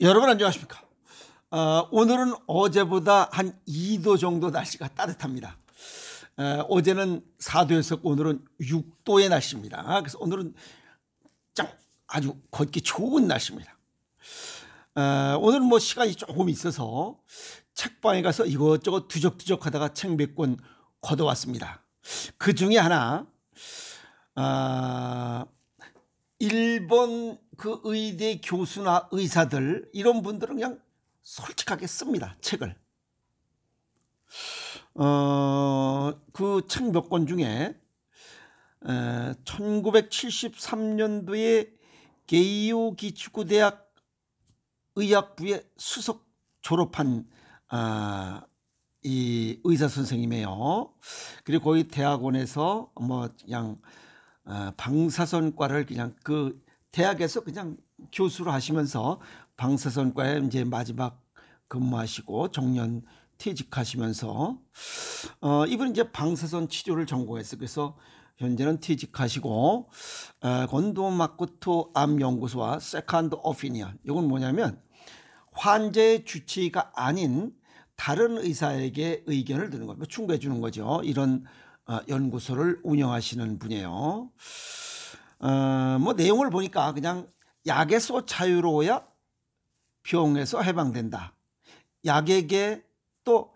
여러분 안녕하십니까? 오늘은 어제보다 한 2도 정도 날씨가 따뜻합니다. 어제는 4도였었고 오늘은 6도의 날씨입니다. 그래서 오늘은 아주 걷기 좋은 날씨입니다. 오늘은 뭐 시간이 조금 있어서 책방에 가서 이것저것 두적두적 하다가 책 몇 권 걷어왔습니다. 그 중에 하나 일본 그 의대 교수나 의사들 이런 분들은 그냥 솔직하게 씁니다. 책을. 그 책 몇 권 중에 1973년도에 게이오 기치구 대학 의학부에 수석 졸업한 이 의사 선생님이에요. 그리고 거기 대학원에서 뭐 그냥 방사선과를 그냥 그 대학에서 그냥 교수로 하시면서 방사선과에 이제 마지막 근무하시고 정년 퇴직하시면서 이분은 이제 방사선 치료를 전공했어요. 그래서 현재는 퇴직하시고 건도 마코토 암 연구소와 세컨드 오피니언, 이건 뭐냐면 환자의 주치의가 아닌 다른 의사에게 의견을 듣는 거, 충고해 주는 거죠. 이런 연구소를 운영하시는 분이에요. 뭐 내용을 보니까 그냥 약에서 자유로워야 병에서 해방된다. 약에게 또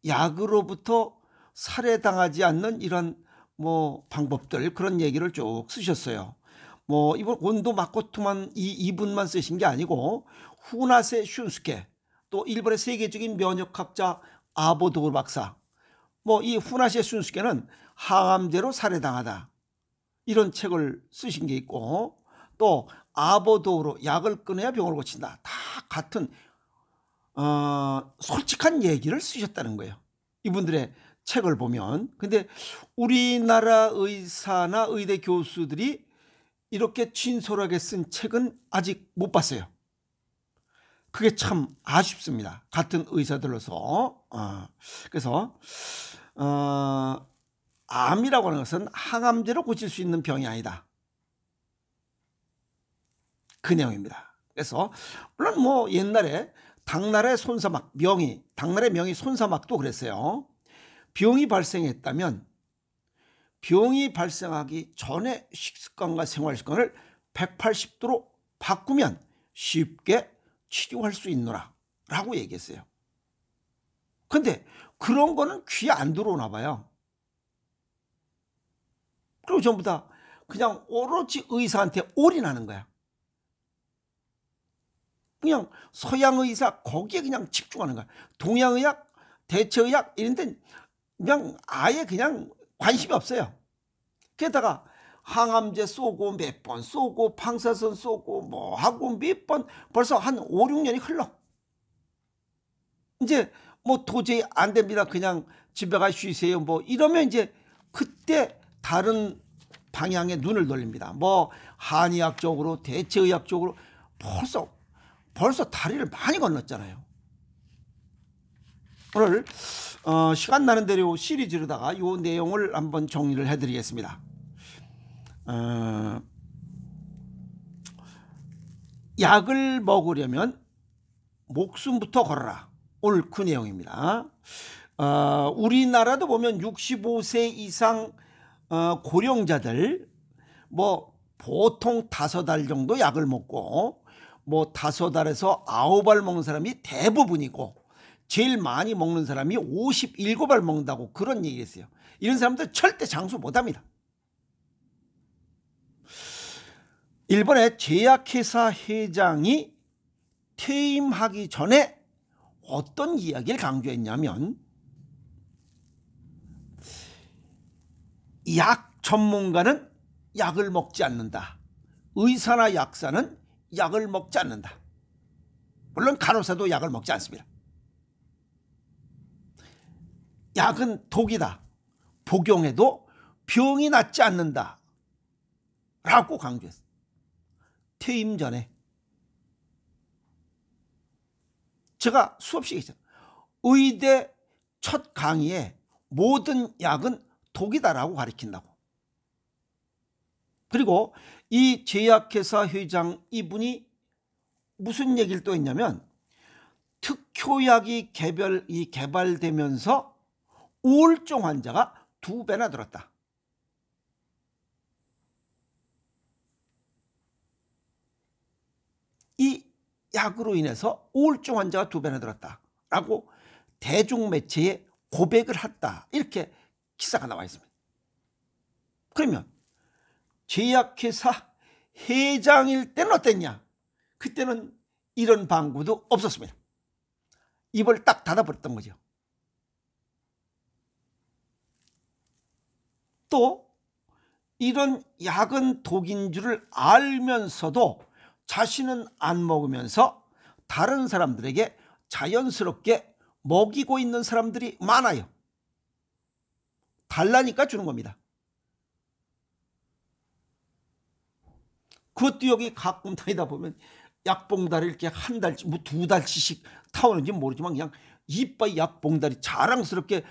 약으로부터 살해당하지 않는 이런 뭐 방법들, 그런 얘기를 쭉 쓰셨어요. 뭐 이번 온도 마코토만 이분만 쓰신 게 아니고 후나세 슌스케, 또 일본의 세계적인 면역학자 아보도르 박사, 뭐 이 후나세 슌스케는 항암제로 살해당하다, 이런 책을 쓰신 게 있고, 또 아보도르 약을 끊어야 병을 고친다, 다 같은 솔직한 얘기를 쓰셨다는 거예요. 이분들의 책을 보면. 근데 우리나라 의사나 의대 교수들이 이렇게 진솔하게 쓴 책은 아직 못 봤어요. 그게 참 아쉽습니다. 같은 의사들로서. 그래서 암이라고 하는 것은 항암제로 고칠 수 있는 병이 아니다, 그 내용입니다. 그래서 물론 뭐 옛날에 당나라의 손사막 명의, 당나라의 명의 손사막도 그랬어요. 병이 발생했다면 병이 발생하기 전에 식습관과 생활습관을 180도로 바꾸면 쉽게 치료할 수 있노라 라고 얘기했어요. 근데 그런 거는 귀에 안 들어오나 봐요. 그리고 전부 다 그냥 오로지 의사한테 올인하는 거야. 그냥 서양의사 거기에 그냥 집중하는 거야. 동양의학, 대체의학 이런 데 그냥 아예 그냥 관심이 없어요. 게다가 항암제 쏘고 몇 번 쏘고 방사선 쏘고 뭐 하고 몇 번, 벌써 한 5, 6년이 흘러. 이제 뭐 도저히 안 됩니다, 그냥 집에 가 쉬세요, 뭐 이러면 이제 그때 다른 방향에 눈을 돌립니다. 뭐 한의학 쪽으로, 대체의학 쪽으로 벌써 다리를 많이 건넜잖아요. 오늘 시간 나는 대로 시리즈로다가 이 내용을 한번 정리를 해드리겠습니다. 약을 먹으려면 목숨부터 걸어라, 오늘 그 내용입니다. 우리나라도 보면 65세 이상 고령자들 뭐 보통 5알 정도 약을 먹고 뭐 5알에서 9알 먹는 사람이 대부분이고, 제일 많이 먹는 사람이 57알 먹는다고 그런 얘기 했어요. 이런 사람들 절대 장수 못합니다. 일본의 제약회사 회장이 퇴임하기 전에 어떤 이야기를 강조했냐면, 약 전문가는 약을 먹지 않는다, 의사나 약사는 약을 먹지 않는다. 물론 간호사도 약을 먹지 않습니다. 약은 독이다, 복용해도 병이 낫지 않는다 라고 강조했어요. 퇴임 전에. 제가 수없이 얘기했잖아요. 의대 첫 강의에 모든 약은 독이다라고 가르친다고. 그리고 이 제약회사 회장 이분이 무슨 얘기를 또 했냐면 특효약이 개발되면서 우울증 환자가 2배나 늘었다. 이 약으로 인해서 우울증 환자가 2배나 늘었다라고 대중매체에 고백을 했다. 이렇게 기사가 나와 있습니다. 그러면 제약회사 회장일 때는 어땠냐? 그때는 이런 방구도 없었습니다. 입을 딱 닫아버렸던 거죠. 또 이런 약은 독인 줄을 알면서도 자신은 안 먹으면서 다른 사람들에게 자연스럽게 먹이고 있는 사람들이 많아요. 달라니까 주는 겁니다. 그것도 여기 가끔 다니다 보면 약봉다리 이렇게 한 달치, 뭐 2달치씩 타오는지 모르지만 그냥 이빠이 약봉다리 자랑스럽게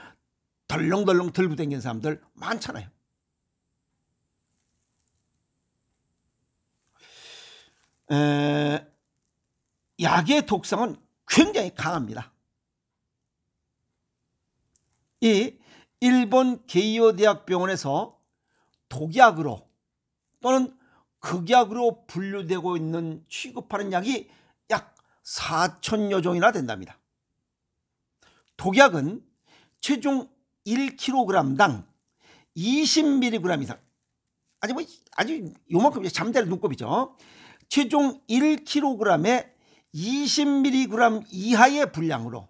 덜렁덜렁 들고 다니는 사람들 많잖아요. 약의 독성은 굉장히 강합니다. 이 일본 게이오 대학병원에서 독약으로 또는 극약으로 분류되고 있는 취급하는 약이 약 4,000여 종이나 된답니다. 독약은 체중 1kg당 20mg 이상, 아주 요만큼 잠자리 눈곱이죠. 체중 1kg에 20mg 이하의 분량으로,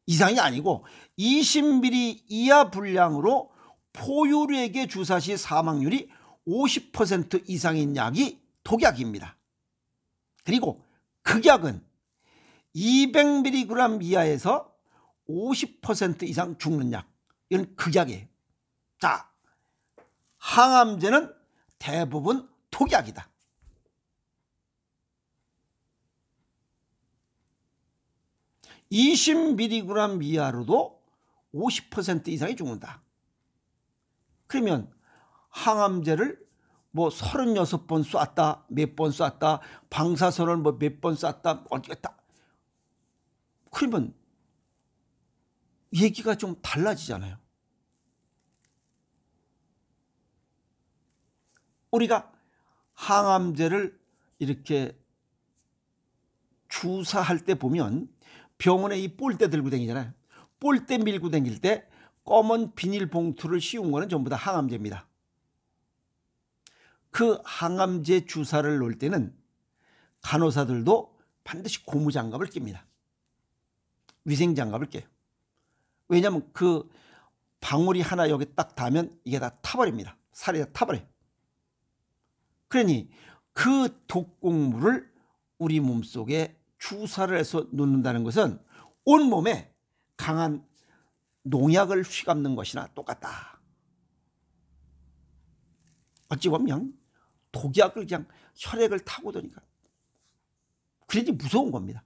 이상이 아니고 20mg 이하 분량으로 포유류에게 주사 시 사망률이 50% 이상인 약이 독약입니다. 그리고 극약은 200mg 이하에서 50% 이상 죽는 약, 이건 극약이에요. 자, 항암제는 대부분 독약이다. (20mg) 이하로도 50% 이상이 죽는다. 그러면 항암제를 뭐 36번 쐈다, 몇 번 쐈다, 방사선을 뭐 몇 번 쐈다, 어디겠다. 그러면 얘기가 좀 달라지잖아요. 우리가 항암제를 이렇게 주사할 때 보면 병원에 이 볼대 들고 다니잖아요. 볼대 밀고 다닐 때 검은 비닐봉투를 씌운 거는 전부 다 항암제입니다. 그 항암제 주사를 놓을 때는 간호사들도 반드시 고무장갑을 낍니다. 위생장갑을 껴요. 왜냐하면 그 방울이 하나 여기 딱 닿으면 이게 다 타버립니다. 살이 다 타버려요. 그러니 그 독곡물을 우리 몸속에 주사를 해서 놓는다는 것은 온몸에 강한 농약을 휘감는 것이나 똑같다. 어찌 보면 독약을 그냥 혈액을 타고 도니까 그러니 무서운 겁니다.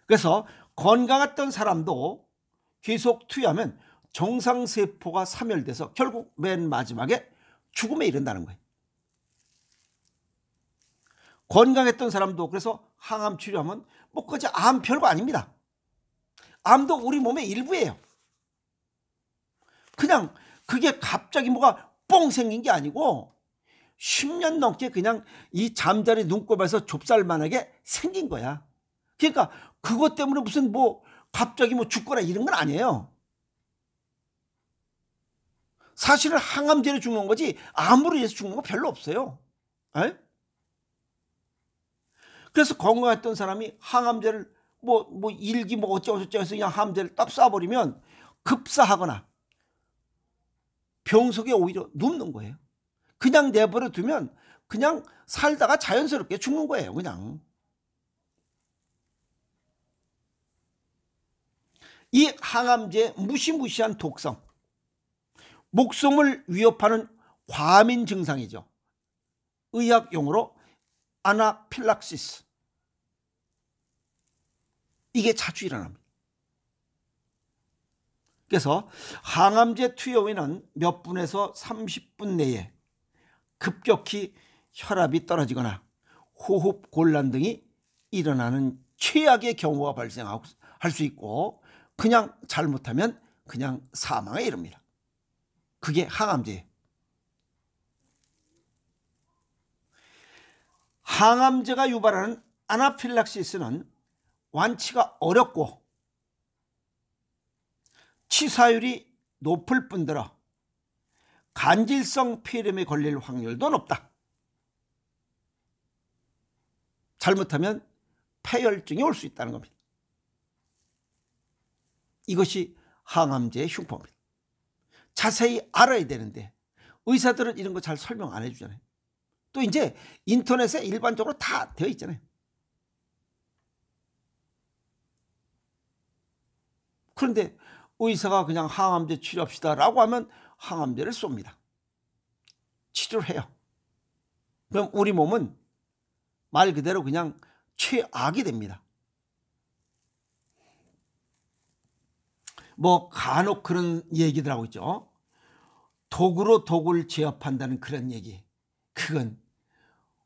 그래서 건강했던 사람도 계속 투여하면 정상세포가 사멸돼서 결국 맨 마지막에 죽음에 이른다는 거예요. 건강했던 사람도 그래서 항암 치료하면 뭐 그것이 암 별거 아닙니다. 암도 우리 몸의 일부예요. 그냥 그게 갑자기 뭐가 뻥 생긴 게 아니고 10년 넘게 그냥 이 잠자리 눈곱에서 좁쌀만하게 생긴 거야. 그러니까 그것 때문에 무슨 뭐 갑자기 뭐 죽거나 이런 건 아니에요. 사실은 항암제로 죽는 거지 암으로 인해서 죽는 거 별로 없어요. 에? 그래서 건강했던 사람이 항암제를 뭐 일기 뭐 어쩌고저쩌고 해서 그냥 항암제를 딱 쏴버리면 급사하거나 병석에 오히려 눕는 거예요. 그냥 내버려 두면 그냥 살다가 자연스럽게 죽는 거예요. 그냥. 이 항암제의 무시무시한 독성, 목숨을 위협하는 과민 증상이죠. 의학 용어로 아나필락시스. 이게 자주 일어납니다. 그래서 항암제 투여 후에는 몇 분에서 30분 내에 급격히 혈압이 떨어지거나 호흡 곤란 등이 일어나는 최악의 경우가 발생할 수 있고, 그냥 잘못하면 그냥 사망에 이릅니다. 그게 항암제예요. 항암제가 유발하는 아나필락시스는 완치가 어렵고 치사율이 높을 뿐더러 간질성 폐렴에 걸릴 확률도 높다. 잘못하면 폐혈증이 올 수 있다는 겁니다. 이것이 항암제의 흉포입니다. 자세히 알아야 되는데 의사들은 이런 거 잘 설명 안 해주잖아요. 또 이제 인터넷에 일반적으로 다 되어 있잖아요. 그런데 의사가 그냥 항암제 치료합시다 라고 하면 항암제를 쏩니다. 치료를 해요. 그럼 우리 몸은 말 그대로 그냥 최악이 됩니다. 뭐 간혹 그런 얘기들 하고 있죠. 독으로 독을 제압한다는 그런 얘기. 그건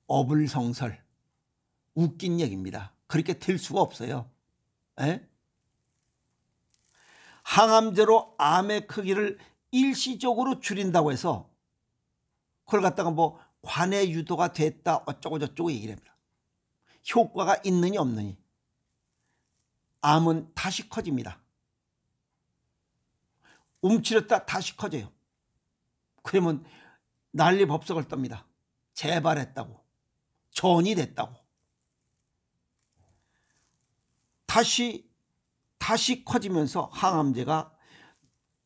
어불성설, 웃긴 얘기입니다. 그렇게 될 수가 없어요. 에? 항암제로 암의 크기를 일시적으로 줄인다고 해서 그걸 갖다가 뭐 관해 유도가 됐다 어쩌고 저쩌고 얘기를 합니다. 효과가 있느니 없느니. 암은 다시 커집니다. 움츠렸다 다시 커져요. 그러면 난리법석을 떱니다. 재발했다고, 전이 됐다고. 다시 커지면서 항암제가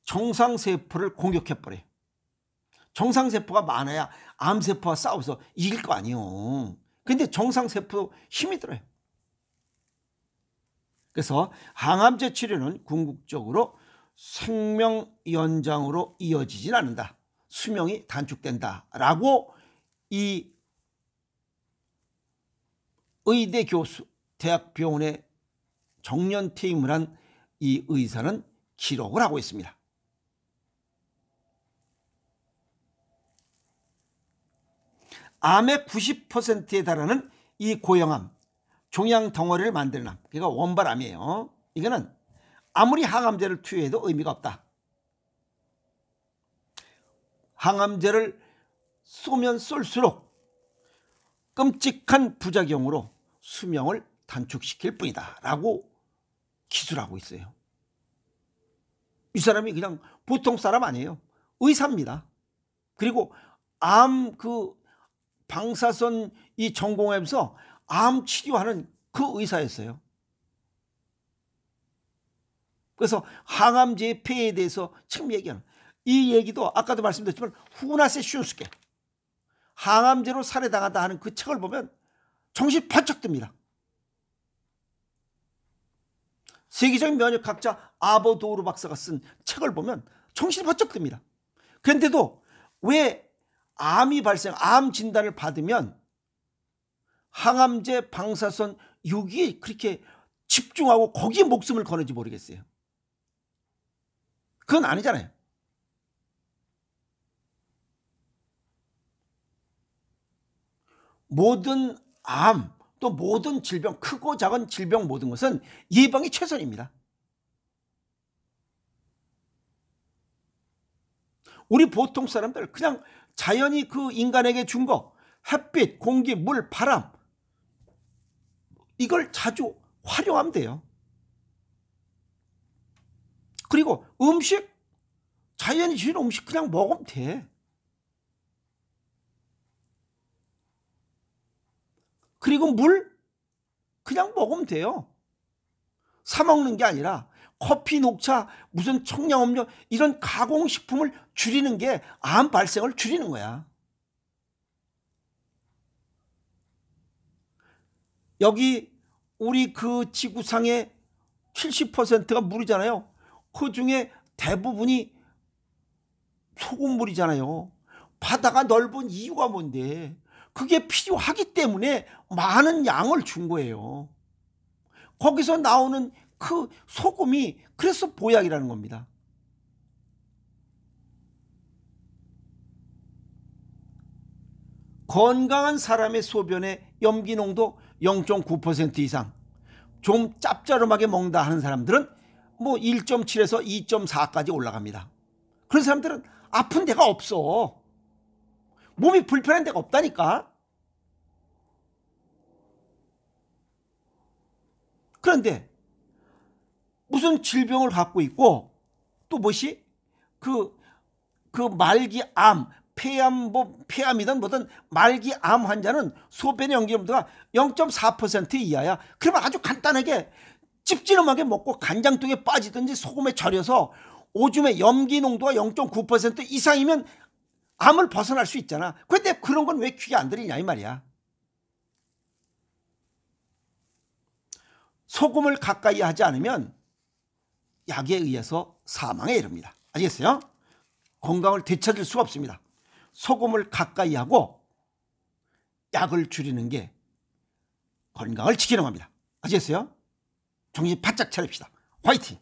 정상세포를 공격해버려요. 정상세포가 많아야 암세포와 싸워서 이길 거 아니에요. 근데 정상세포 힘이 들어요. 그래서 항암제 치료는 궁극적으로 생명 연장으로 이어지진 않는다. 수명이 단축된다라고 이 의대 교수, 대학병원에 정년 퇴임을 한 이 의사는 기록을 하고 있습니다. 암의 90%에 달하는 이 고형암, 종양 덩어리를 만드는 암, 그러니까 원발암이에요. 이거는 아무리 항암제를 투여해도 의미가 없다. 항암제를 쏘면 쏠수록 끔찍한 부작용으로 수명을 단축시킬 뿐이다 라고 기술하고 있어요. 이 사람이 그냥 보통 사람 아니에요. 의사입니다. 그리고 암 방사선 이 전공하면서 암 치료하는 그 의사였어요. 그래서 항암제의 폐해에 대해서 지금 얘기하는 이 얘기도 아까도 말씀드렸지만 후나세 슈스케 항암제로 살해당하다 하는 그 책을 보면 정신 번쩍 듭니다. 세계적인 면역학자 아버도우르 박사가 쓴 책을 보면 정신이 번쩍 듭니다. 그런데도 왜 암이 암 진단을 받으면 항암제, 방사선 여기에 그렇게 집중하고 거기에 목숨을 거는지 모르겠어요. 그건 아니잖아요. 모든 암, 또 모든 질병, 크고 작은 질병 모든 것은 예방이 최선입니다. 우리 보통 사람들 그냥 자연이 그 인간에게 준 거, 햇빛, 공기, 물, 바람, 이걸 자주 활용하면 돼요. 그리고 음식, 자연이 주는 음식 그냥 먹으면 돼. 그리고 물 그냥 먹으면 돼요. 사 먹는 게 아니라 커피, 녹차, 무슨 청량음료 이런 가공식품을 줄이는 게 암 발생을 줄이는 거야. 여기 우리 그 지구상의 70%가 물이잖아요. 그 중에 대부분이 소금물이잖아요. 바다가 넓은 이유가 뭔데? 그게 필요하기 때문에 많은 양을 준 거예요. 거기서 나오는 그 소금이 그래서 보약이라는 겁니다. 건강한 사람의 소변에 염기농도 0.9% 이상 좀 짭짤하게 먹는다 하는 사람들은 뭐 1.7에서 2.4까지 올라갑니다. 그런 사람들은 아픈 데가 없어. 몸이 불편한 데가 없다니까. 그런데 무슨 질병을 갖고 있고 또 무엇이 그 말기암, 폐암이든 뭐든 말기암 환자는 소변의 염기농도가 0.4% 이하야. 그러면 아주 간단하게 찝찝하게 먹고 간장통에 빠지든지 소금에 절여서 오줌의 염기농도가 0.9% 이상이면 암을 벗어날 수 있잖아. 그런데 그런 건 왜 귀에 안 들이냐 이 말이야. 소금을 가까이 하지 않으면 약에 의해서 사망에 이릅니다. 아시겠어요? 건강을 되찾을 수가 없습니다. 소금을 가까이 하고 약을 줄이는 게 건강을 지키는 겁니다. 아시겠어요? 정신 바짝 차립시다. 화이팅!